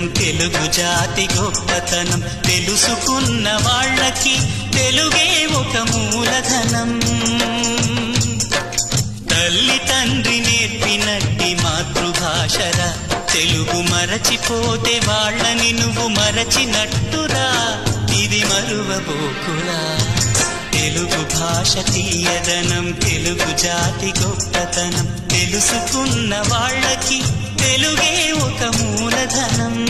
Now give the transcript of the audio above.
తెలుగు జాతి గొప్పతనం తెలుసుకున్న వాళ్ళకి తెలుగే ఒక మూలధనం. తల్లి తండ్రి నేర్పినట్టి మాతృభాషరా, తెలుగు మరచిపోతే వాళ్ళని నువ్వు మరచినట్టురా, ఇది మరువబోకురా. తెలుగు భాష తీయదనం తెలుగు జాతి గొప్పతనం తెలుసుకున్న వాళ్ళకి తెలుగే ఒక మూలధనం.